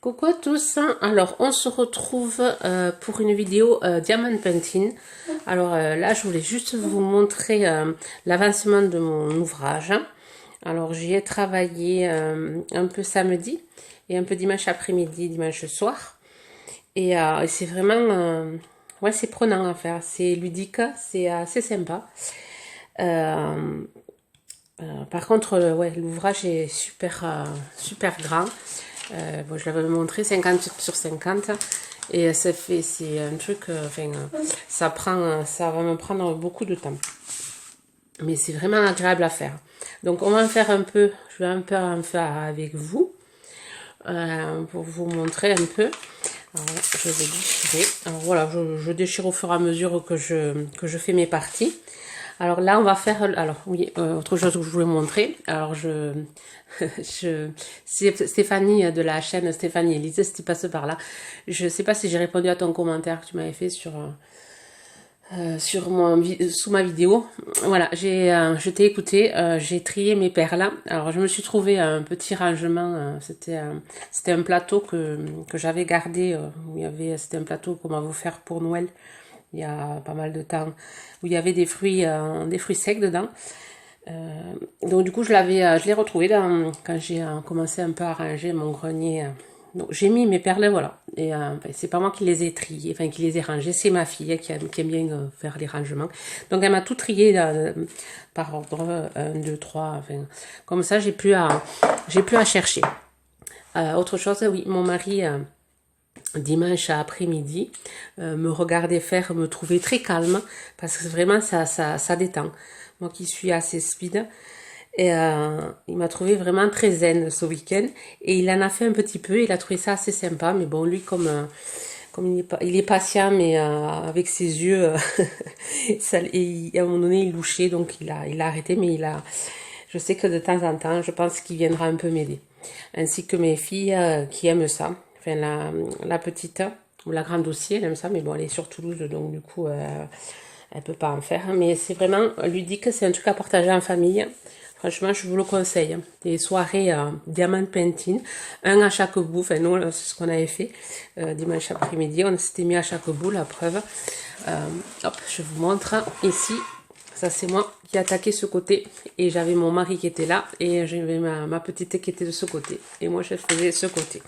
Coucou à tous, alors on se retrouve pour une vidéo Diamond Painting. Alors là je voulais juste vous montrer l'avancement de mon ouvrage. Alors j'y ai travaillé un peu samedi et un peu dimanche après-midi, dimanche soir. Et c'est vraiment, ouais, c'est prenant à faire, c'est ludique, c'est assez sympa. Par contre, ouais, l'ouvrage est super grand. Bon, je l'avais montré 50 sur 50 et c'est un truc, ça va me prendre beaucoup de temps. Mais c'est vraiment agréable à faire. Donc on va en faire un peu, je vais un peu en faire avec vous pour vous montrer un peu. Alors, je vais déchirer. Alors voilà, je déchire au fur et à mesure que je fais mes parties. Alors là, on va faire... Alors oui, autre chose que je voulais montrer. Alors c'est Stéphanie de la chaîne Stéphanie Elise, si tu passes par là. Je sais pas si j'ai répondu à ton commentaire que tu m'avais fait sous ma vidéo. Voilà, je t'ai écouté, j'ai trié mes perles. Alors je me suis trouvé un petit rangement. C'était un plateau que j'avais gardé. C'était un plateau qu'on m'a offert pour Noël. Il y a pas mal de temps, où il y avait des fruits secs dedans. Donc du coup, je l'ai retrouvé quand j'ai commencé un peu à ranger mon grenier. Donc j'ai mis mes perles, voilà. Et c'est pas moi qui les ai triées, enfin qui les ai rangées, c'est ma fille qui aime bien faire les rangements. Donc elle m'a tout trié par ordre 1, 2, 3. Enfin, comme ça, j'ai plus à chercher. Autre chose, oui, mon mari. Dimanche après-midi, me regarder faire, me trouver très calme, parce que vraiment ça détend. Moi qui suis assez speed, et il m'a trouvé vraiment très zen ce week-end, et il en a fait un petit peu, il a trouvé ça assez sympa, mais bon, lui comme il est patient, mais avec ses yeux, et à un moment donné il louchait, donc il a arrêté, mais je sais que de temps en temps, je pense qu'il viendra un peu m'aider, ainsi que mes filles qui aiment ça. Enfin, la petite, ou la grande aussi, elle aime ça, mais bon, elle est sur Toulouse, donc du coup, elle peut pas en faire. Mais c'est vraiment ludique, c'est un truc à partager en famille. Franchement, je vous le conseille. Des soirées Diamond Painting, un à chaque bout. Enfin, nous, c'est ce qu'on avait fait dimanche après-midi. On s'était mis à chaque bout, la preuve. Hop, je vous montre ici. Ça, c'est moi qui ai attaqué ce côté. Et j'avais mon mari qui était là. Et j'avais ma petite qui était de ce côté. Et moi, je faisais ce côté.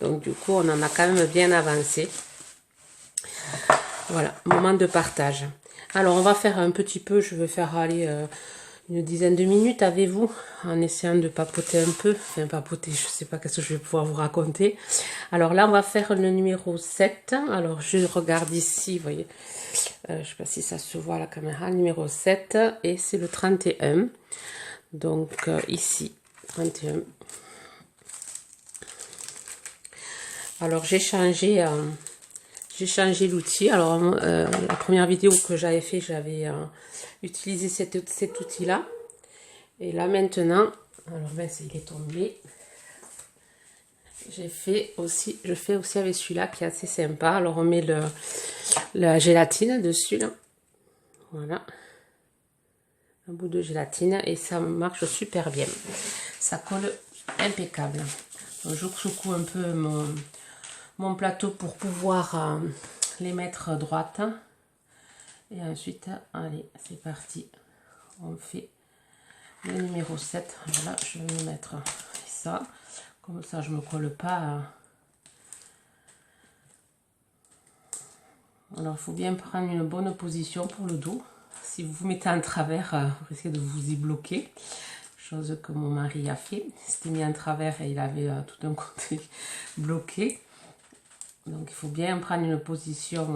Donc, du coup, on en a quand même bien avancé. Voilà, moment de partage. Alors, on va faire un petit peu. Je vais faire aller une dizaine de minutes avec vous. En essayant de papoter un peu. Enfin, papoter, je sais pas qu'est-ce que je vais pouvoir vous raconter. Alors là, on va faire le numéro 7. Alors, je regarde ici, vous voyez. Je sais pas si ça se voit à la caméra, numéro 7 et c'est le 31. Donc ici, 31. Alors j'ai changé l'outil. Alors la première vidéo que j'avais fait, j'avais utilisé cet outil-là. Et là maintenant, alors ben il est tombé. Je fais aussi avec celui-là qui est assez sympa. Alors on met la gélatine dessus là. Voilà. Un bout de gélatine et ça marche super bien. Ça colle impeccable. Donc, je secoue un peu mon plateau pour pouvoir les mettre droites. Et ensuite, allez, c'est parti. On fait le numéro 7. Voilà, je vais me mettre ça. Comme ça, je ne me colle pas. Alors, il faut bien prendre une bonne position pour le dos. Si vous vous mettez en travers, vous risquez de vous y bloquer. Chose que mon mari a fait. Il s'était mis en travers et il avait tout un côté bloqué. Donc, il faut bien prendre une position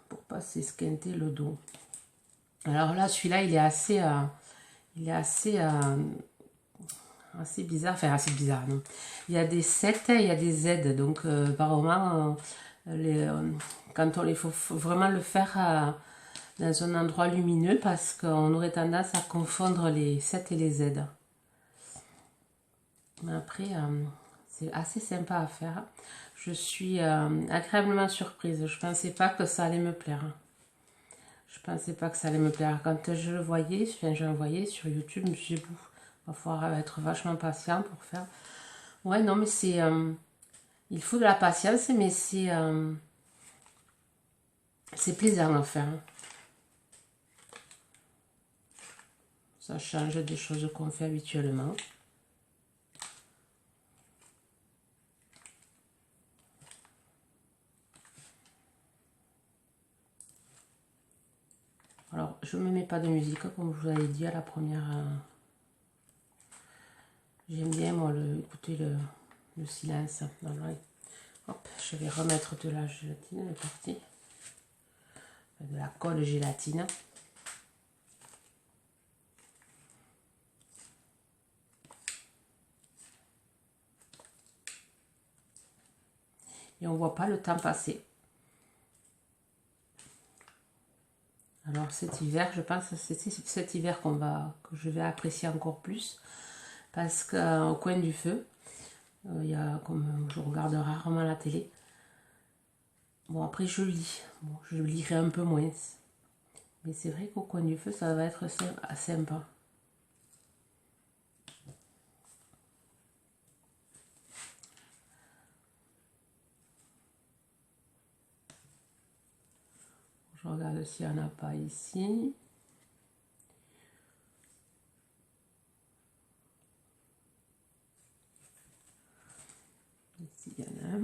pour pas s'esquinter le dos. Alors là, celui-là, il est assez bizarre. Enfin, assez bizarre, non. Il y a des 7 et il y a des Z. Donc, apparemment, quand il faut vraiment le faire dans un endroit lumineux parce qu'on aurait tendance à confondre les 7 et les Z. Mais après, c'est assez sympa à faire. Je suis agréablement surprise. Je pensais pas que ça allait me plaire. Je pensais pas que ça allait me plaire. Quand je le voyais, je le voyais sur YouTube, je me suis dit, il va falloir être vachement patient pour faire. Ouais, non, mais c'est... il faut de la patience, mais c'est plaisant à faire. Ça change des choses qu'on fait habituellement. Alors, je ne me mets pas de musique, comme je vous l'avais dit à la première. J'aime bien, moi, écouter le silence. Hop, je vais remettre de la gélatine, elle est partie. De la colle gélatine. Et on ne voit pas le temps passer. Alors cet hiver, je pense que c'est cet hiver que je vais apprécier encore plus. Parce qu'au coin du feu, il y a, comme je regarde rarement la télé. Bon, après je lis. Bon, je lirai un peu moins. Mais c'est vrai qu'au coin du feu, ça va être sympa. Je regarde s'il n'y en a pas ici. Ici, il y en a un.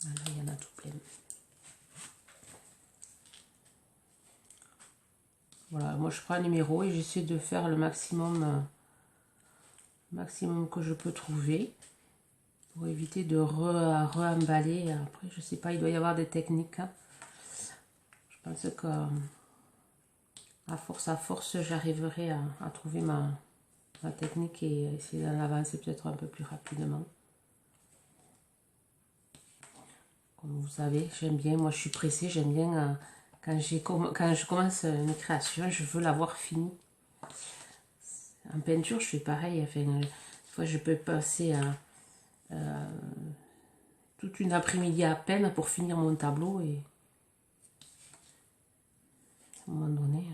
Là, il y en a tout plein. Voilà, moi je prends un numéro et j'essaie de faire le maximum que je peux trouver pour éviter de re-emballer. Après, je sais pas, il doit y avoir des techniques. Hein. Je pense que à force, j'arriverai à trouver ma technique et essayer d'en avancer peut-être un peu plus rapidement. Comme vous savez, j'aime bien, moi je suis pressée, j'aime bien quand je commence une création, je veux l'avoir finie. En peinture, je fais pareil. Enfin, des fois, je peux passer toute une après-midi à peine pour finir mon tableau et à un moment donné,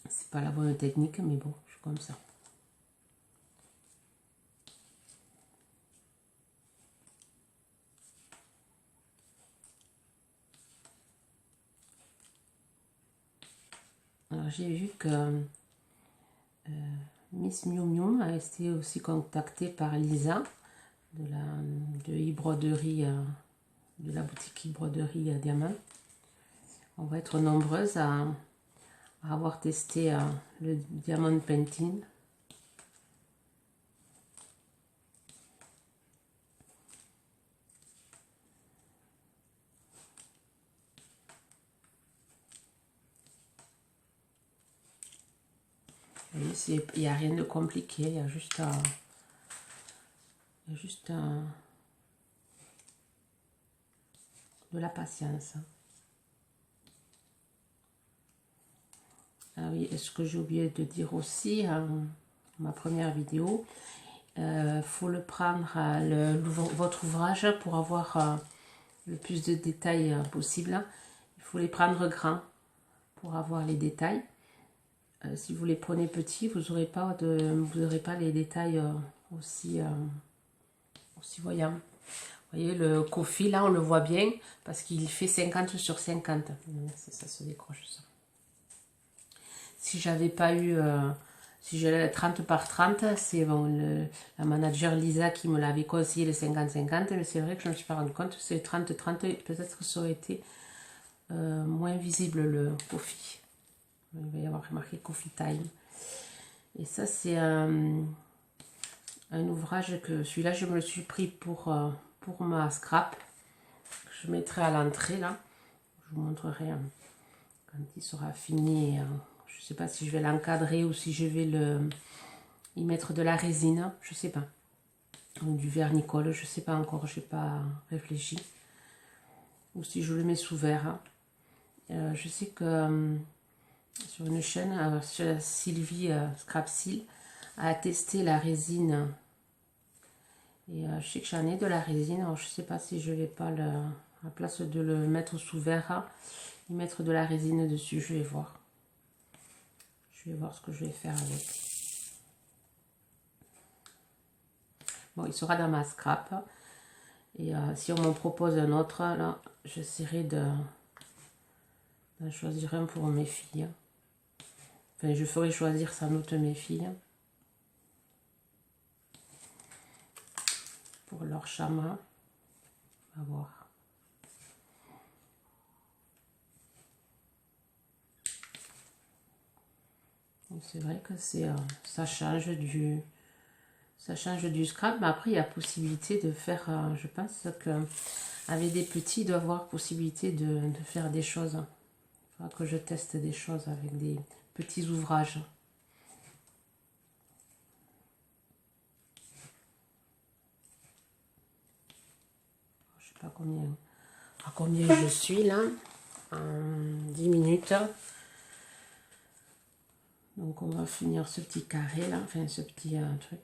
c'est pas la bonne technique, mais bon, je suis comme ça. Alors, j'ai vu que Miss Miu Miu a été aussi contactée par Lisa de e-broderie, de la boutique e-broderie Diamant. On va être nombreuses à avoir testé le Diamond Painting. Il n'y a rien de compliqué, il y a juste de la patience. Ah oui, est-ce que j'ai oublié de dire aussi, ma première vidéo, faut le prendre, votre ouvrage, pour avoir le plus de détails possible. Il faut les prendre grands pour avoir les détails. Si vous les prenez petits, vous n'aurez pas les détails aussi voyants. Vous voyez, le coffee, là, on le voit bien parce qu'il fait 50 sur 50. Ça se décroche, ça. Si j'avais pas eu... si j'allais 30 par 30, c'est bon, la manager Lisa qui me l'avait conseillé le 50-50, mais c'est vrai que je me suis pas rendu compte, c'est 30-30, peut-être que ça aurait été moins visible le coffee. Il va y avoir marqué Coffee Time. Et ça, c'est un ouvrage que celui-là, je me le suis pris pour ma scrap. Je mettrai à l'entrée là. Je vous montrerai quand il sera fini. Je ne sais pas si je vais l'encadrer ou si je vais y mettre de la résine. Je ne sais pas. Ou du vernicole, je ne sais pas encore. Je n'ai pas réfléchi. Ou si je le mets sous verre. Je sais que sur une chaîne, Sylvie Scrapsil a testé la résine. Et je sais que j'en ai de la résine. Alors je ne sais pas si je ne vais pas, à la place de le mettre sous verre, y mettre de la résine dessus. Je vais voir. Je vais voir ce que je vais faire avec. Bon, il sera dans ma scrap. Et si on m'en propose un autre, là, j'essaierai d'en choisir un pour mes filles. Enfin, je ferai choisir sans doute mes filles. Pour leur chaman. On va voir. C'est vrai que ça change du scrap, mais après il y a possibilité de faire, je pense que avec des petits, il doit y avoir possibilité de faire des choses. Il faudra que je teste des choses avec des petits ouvrages. Je sais pas à combien je suis là, en 10 minutes. Donc on va finir ce petit carré là, enfin ce petit truc.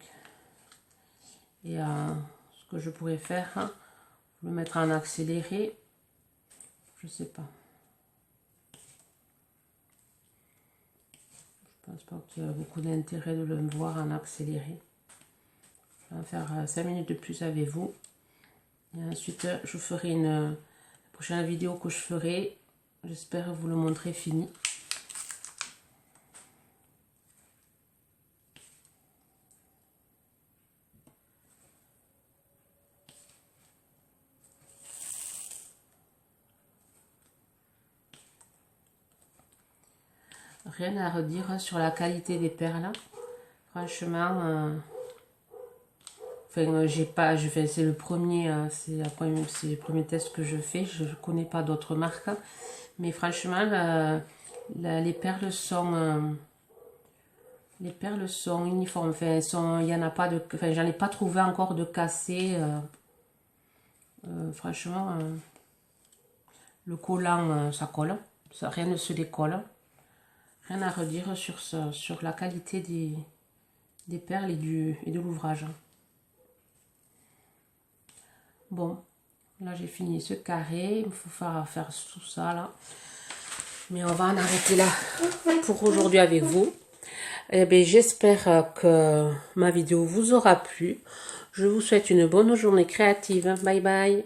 Et ce que je pourrais faire, le mettre en accéléré, je sais pas. Je pense pas qu'il y a beaucoup d'intérêt de le voir en accéléré. Je vais en faire 5 minutes de plus avec vous. Et ensuite, je ferai la prochaine vidéo que je ferai. J'espère vous le montrer fini. Rien à redire sur la qualité des perles. Franchement, enfin, c'est le premier, c'est le premier test que je fais. Je ne connais pas d'autres marques, mais franchement, les perles sont uniformes. Enfin, il y en a pas de, enfin, j'en ai pas trouvé encore de cassé. Franchement, le collant, ça colle, rien ne se décolle. Rien à redire sur la qualité des perles et de l'ouvrage. Bon, là j'ai fini ce carré. Il faut faire tout ça là. Mais on va en arrêter là pour aujourd'hui avec vous. Eh bien, j'espère que ma vidéo vous aura plu. Je vous souhaite une bonne journée créative. Bye bye.